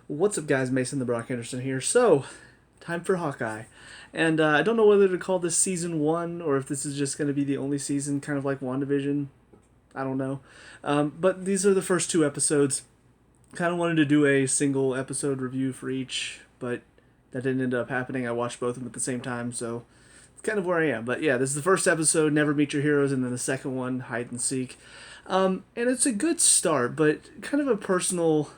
What's up, guys? Mason the Brock Henderson here. So, time for Hawkeye. And I don't know whether to call this season one or if this is just going to be the only season, kind of like WandaVision. I don't know. But these are the first two episodes. Kind of wanted to do a single episode review for each, but that didn't end up happening. I watched both of them at the same time, so it's kind of where I am. But yeah, this is the first episode, Never Meet Your Heroes, and then the second one, Hide and Seek. And it's a good start, but kind of a personal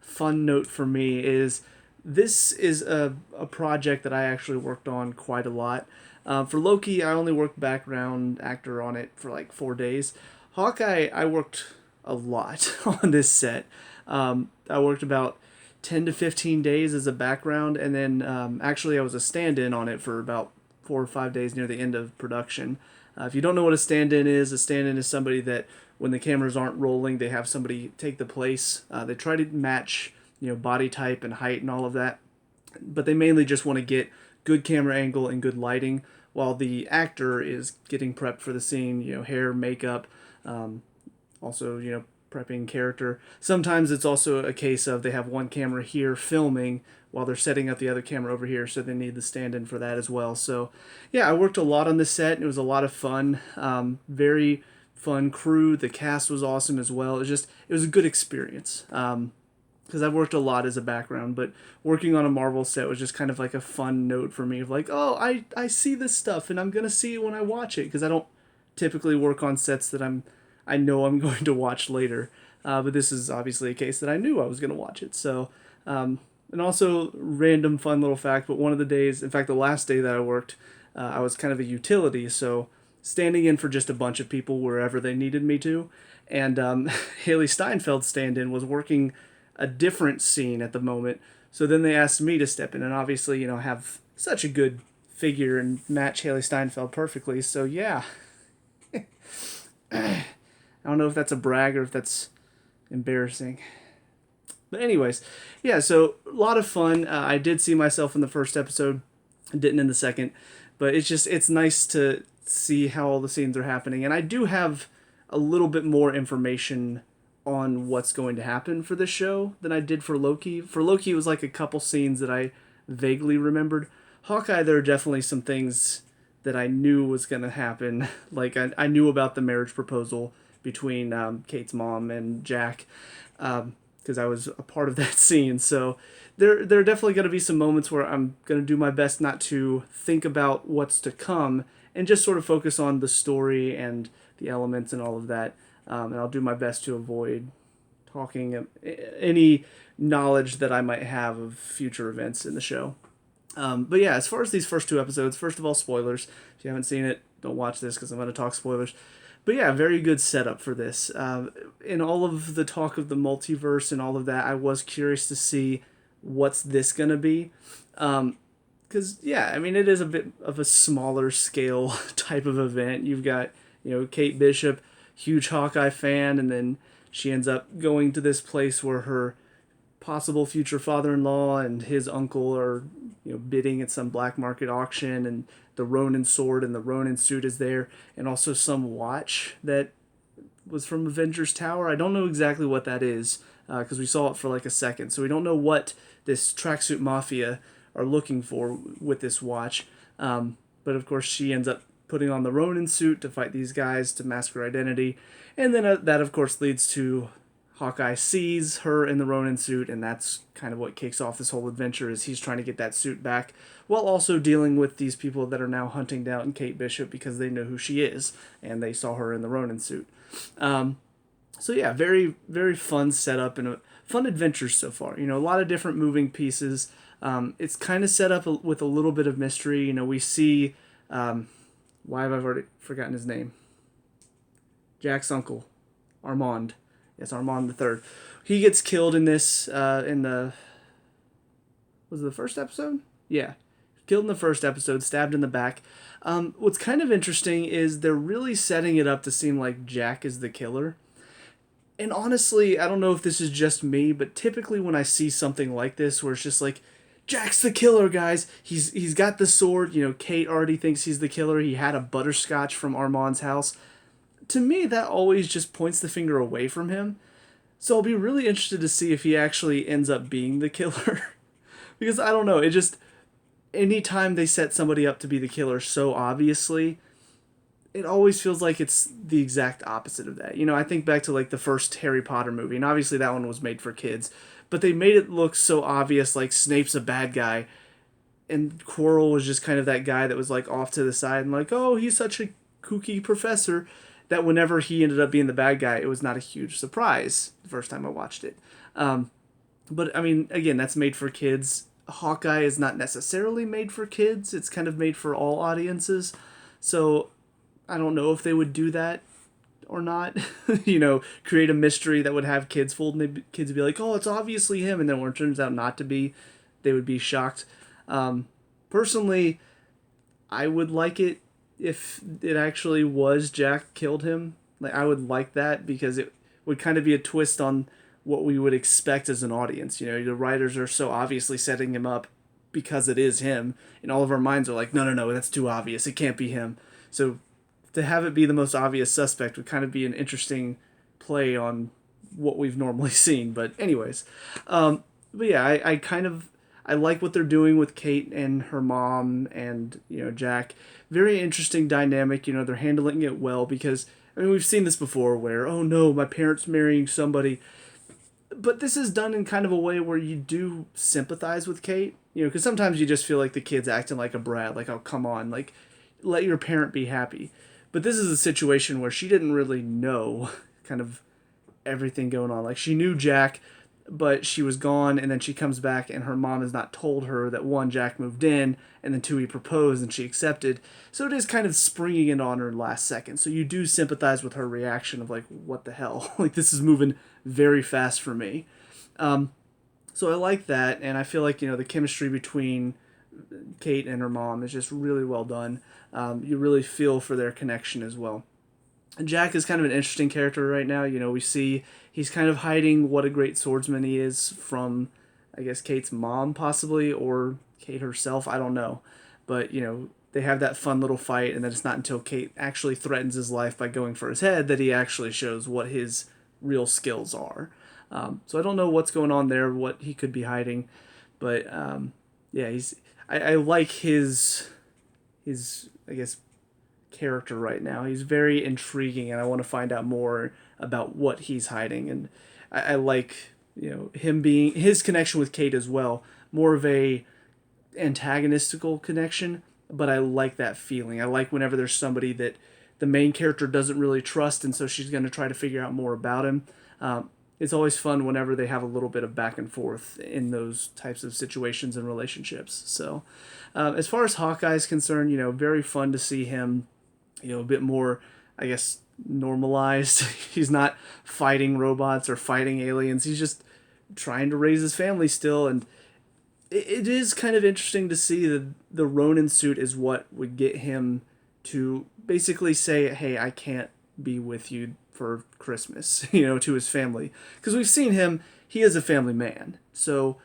fun note for me is this is a project that I actually worked on quite a lot. For Loki, I only worked background actor on it for like 4 days. Hawkeye, I worked a lot on this set. I worked about 10 to 15 days as a background, and then actually I was a stand-in on it for about 4 or 5 days near the end of production. If you don't know what a stand-in is somebody that when the cameras aren't rolling, they have somebody take the place. They try to match, body type and height and all of that, but they mainly just want to get good camera angle and good lighting while the actor is getting prepped for the scene. Hair, makeup, also prepping character. Sometimes it's also a case of they have one camera here filming while they're setting up the other camera over here, so they need the stand-in for that as well. So yeah, I worked a lot on this set, and it was a lot of fun. Very fun crew. The cast was awesome as well. It was a good experience. Because I've worked a lot as a background, but working on a Marvel set was just kind of like a fun note for me of like, oh, I see this stuff and I'm going to see it when I watch it, because I don't typically work on sets that I know I'm going to watch later. But this is obviously a case that I knew I was going to watch it. So, and also random fun little fact, but one of the days, in fact, the last day that I worked, I was kind of a utility. So standing in for just a bunch of people wherever they needed me to. And Haley Steinfeld's stand-in was working a different scene at the moment. So then they asked me to step in and obviously, have such a good figure and match Haley Steinfeld perfectly. So yeah, I don't know if that's a brag or if that's embarrassing. But anyways, yeah, so a lot of fun. I did see myself in the first episode, didn't in the second, but it's nice to see how all the scenes are happening. And I do have a little bit more information on what's going to happen for this show than I did for Loki. For Loki, it was like a couple scenes that I vaguely remembered. Hawkeye, there are definitely some things that I knew was going to happen. Like, I knew about the marriage proposal between Kate's mom and Jack, because I was a part of that scene. So there are definitely going to be some moments where I'm going to do my best not to think about what's to come and just sort of focus on the story and the elements and all of that. And I'll do my best to avoid talking any knowledge that I might have of future events in the show. But yeah, as far as these first two episodes, first of all, spoilers. If you haven't seen it, don't watch this because I'm going to talk spoilers. But yeah, very good setup for this. In all of the talk of the multiverse and all of that, I was curious to see what's this going to be. Because, yeah, I mean, it is a bit of a smaller scale type of event. You've got, Kate Bishop, huge Hawkeye fan, and then she ends up going to this place where her possible future father-in-law and his uncle are bidding at some black market auction, and the Ronin sword and the Ronin suit is there, and also some watch that was from Avengers Tower. I don't know exactly what that is, because we saw it for like a second, so we don't know what this tracksuit mafia are looking for with this watch. But of course she ends up putting on the Ronin suit to fight these guys to mask her identity. And then that, of course, leads to Hawkeye sees her in the Ronin suit, and that's kind of what kicks off this whole adventure, is he's trying to get that suit back while also dealing with these people that are now hunting down Kate Bishop because they know who she is, and they saw her in the Ronin suit. So yeah, very, very fun setup and a fun adventure so far. A lot of different moving pieces. It's kind of set up with a little bit of mystery. We see... why have I already forgotten his name? Jack's uncle, Armand. Yes, Armand the Third. He gets killed in this. Was it the first episode? Yeah, killed in the first episode, stabbed in the back. What's kind of interesting is they're really setting it up to seem like Jack is the killer. And honestly, I don't know if this is just me, but typically when I see something like this, where it's just like, Jack's the killer, guys. He's got the sword. Kate already thinks he's the killer. He had a butterscotch from Armand's house. To me, that always just points the finger away from him. So I'll be really interested to see if he actually ends up being the killer. Because I don't know, it just, anytime they set somebody up to be the killer so obviously, it always feels like it's the exact opposite of that. I think back to like the first Harry Potter movie, and obviously that one was made for kids, but they made it look so obvious, like Snape's a bad guy, and Quirrell was just kind of that guy that was like off to the side and like, oh, he's such a kooky professor, that whenever he ended up being the bad guy, it was not a huge surprise the first time I watched it. But I mean, again, that's made for kids. Hawkeye is not necessarily made for kids. It's kind of made for all audiences. So I don't know if they would do that or not. Create a mystery that would have kids fooled, and kids would be like, oh, it's obviously him. And then when it turns out not to be, they would be shocked. Personally, I would like it if it actually was Jack killed him. Like, I would like that because it would kind of be a twist on what we would expect as an audience. The writers are so obviously setting him up because it is him, and all of our minds are like, no, that's too obvious. It can't be him. So to have it be the most obvious suspect would kind of be an interesting play on what we've normally seen. But anyways, but yeah, I like what they're doing with Kate and her mom and Jack. Very interesting dynamic. They're handling it well because I mean we've seen this before where, oh no, my parents marrying somebody, but this is done in kind of a way where you do sympathize with Kate. Because sometimes you just feel like the kid's acting like a brat, like, oh come on, like let your parent be happy. But this is a situation where she didn't really know kind of everything going on. Like she knew Jack, but she was gone, and then she comes back and her mom has not told her that one, Jack moved in, and then two, he proposed and she accepted. So it is kind of springing it on her last second. So you do sympathize with her reaction of like, what the hell? Like this is moving very fast for me. So I like that, and I feel like the chemistry between Kate and her mom is just really well done. You really feel for their connection as well. Jack is kind of an interesting character right now. We see he's kind of hiding what a great swordsman he is from, I guess, Kate's mom possibly, or Kate herself. I don't know. But, they have that fun little fight, and then it's not until Kate actually threatens his life by going for his head that he actually shows what his real skills are. So I don't know what's going on there, what he could be hiding. But, yeah, I like his, I guess, character right now. He's very intriguing, and I want to find out more about what he's hiding. And I like him being his connection with Kate as well, more of a antagonistical connection, but I like that feeling. I like whenever there's somebody that the main character doesn't really trust, and so she's going to try to figure out more about him. It's always fun whenever they have a little bit of back and forth in those types of situations and relationships. So as far as Hawkeye is concerned, very fun to see him a bit more, I guess, normalized. He's not fighting robots or fighting aliens. He's just trying to raise his family still. And it is kind of interesting to see that the Ronin suit is what would get him to basically say, hey, I can't be with you for Christmas, to his family. Because we've seen him, he is a family man. So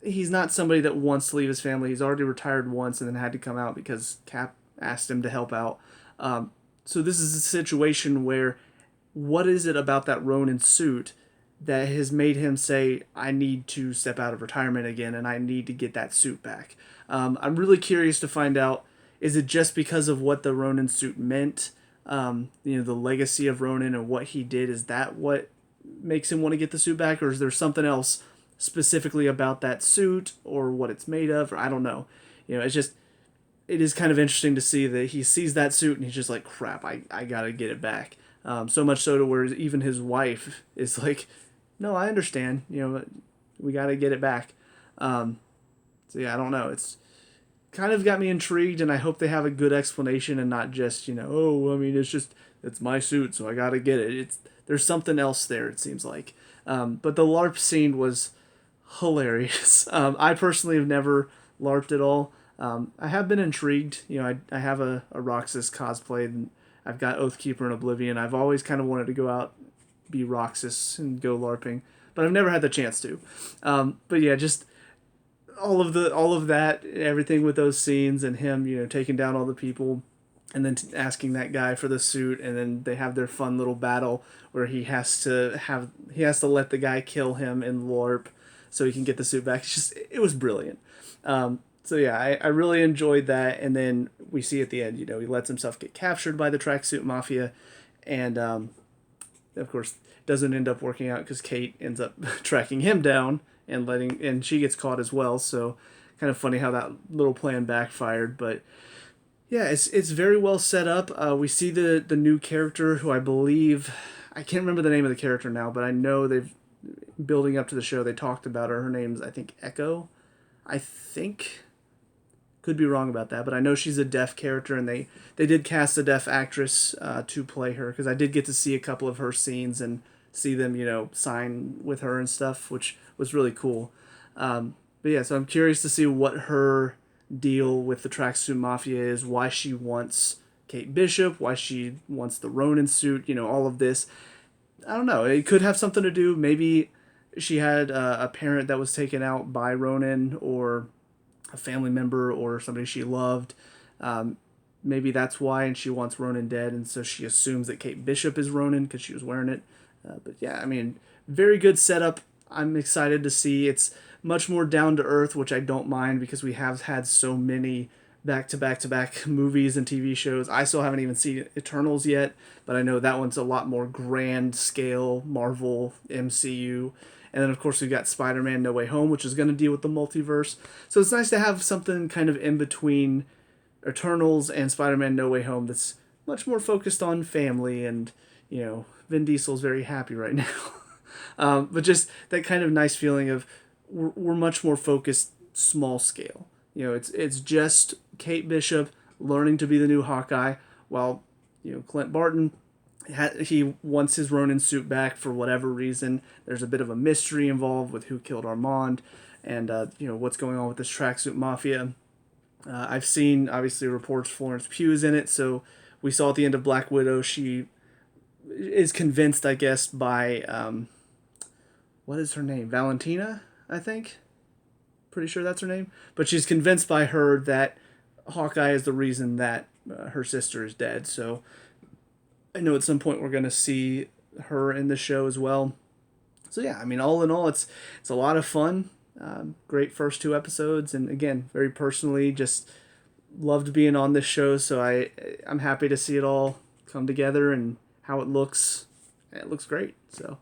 he's not somebody that wants to leave his family. He's already retired once and then had to come out because Cap asked him to help out. So this is a situation where what is it about that Ronin suit that has made him say, I need to step out of retirement again and I need to get that suit back? I'm really curious to find out, is it just because of what the Ronin suit meant? The legacy of Ronin and what he did, is that what makes him want to get the suit back? Or is there something else specifically about that suit or what it's made of? Or I don't know. It's just, it is kind of interesting to see that he sees that suit and he's just like, crap, I gotta get it back. So much so to where even his wife is like, no, I understand, we gotta get it back. So yeah, I don't know. It's kind of got me intrigued, and I hope they have a good explanation and not just, oh, I mean, it's my suit, so I gotta get it. There's something else there, it seems like. But the LARP scene was hilarious. I personally have never LARPed at all. I have been intrigued. I have a Roxas cosplay, and I've got Oathkeeper and Oblivion. I've always kind of wanted to go out, be Roxas, and go LARPing, but I've never had the chance to. But yeah, just all of that, everything with those scenes and him, taking down all the people. and then asking that guy for the suit, and then they have their fun little battle where he has to let the guy kill him in Larp so he can get the suit back. It was brilliant. So yeah, I really enjoyed that. And then we see at the end, he lets himself get captured by the tracksuit mafia, and of course doesn't end up working out because Kate ends up tracking him down and she gets caught as well. So kind of funny how that little plan backfired, but yeah, it's very well set up. We see the new character who I believe, I can't remember the name of the character now, but I know they've building up to the show. They talked about her. Her name's, I think, Echo. I think, could be wrong about that, but I know she's a deaf character, and they did cast a deaf actress to play her, because I did get to see a couple of her scenes and see them, sign with her and stuff, which was really cool. But yeah, so I'm curious to see what her deal with the Tracksuit Mafia is, why she wants Kate Bishop, why she wants the Ronin suit, all of this. I don't know. It could have something to do. Maybe she had a parent that was taken out by Ronin, or a family member, or somebody she loved. Maybe that's why, and she wants Ronin dead, and so she assumes that Kate Bishop is Ronin because she was wearing it. But yeah, I mean, very good setup. I'm excited to see. It's much more down to earth, which I don't mind, because we have had so many back-to-back-to-back movies and TV shows. I still haven't even seen Eternals yet, but I know that one's a lot more grand scale, Marvel, MCU. And then, of course, we've got Spider-Man No Way Home, which is going to deal with the multiverse. So it's nice to have something kind of in between Eternals and Spider-Man No Way Home that's much more focused on family, and, Vin Diesel's very happy right now. But just that kind of nice feeling of we're much more focused small scale. It's just Kate Bishop learning to be the new Hawkeye, while Clint Barton, he wants his Ronin suit back for whatever reason. There's a bit of a mystery involved with who killed Armand, and what's going on with this tracksuit mafia. I've seen, obviously, reports Florence Pugh is in it, so we saw at the end of Black Widow she is convinced, I guess, by what is her name? Valentina, I think. Pretty sure that's her name. But she's convinced by her that Hawkeye is the reason that her sister is dead. So I know at some point we're going to see her in the show as well. So yeah, I mean, all in all, it's a lot of fun. Great first 2 episodes. And again, very personally, just loved being on this show. So I'm happy to see it all come together and how it looks. It looks great. So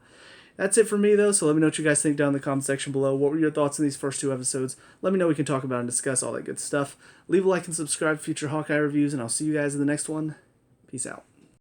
that's it for me, though, so let me know what you guys think down in the comment section below. What were your thoughts on these first 2 episodes? Let me know. We can talk about and discuss all that good stuff. Leave a like and subscribe for future Hawkeye reviews, and I'll see you guys in the next one. Peace out.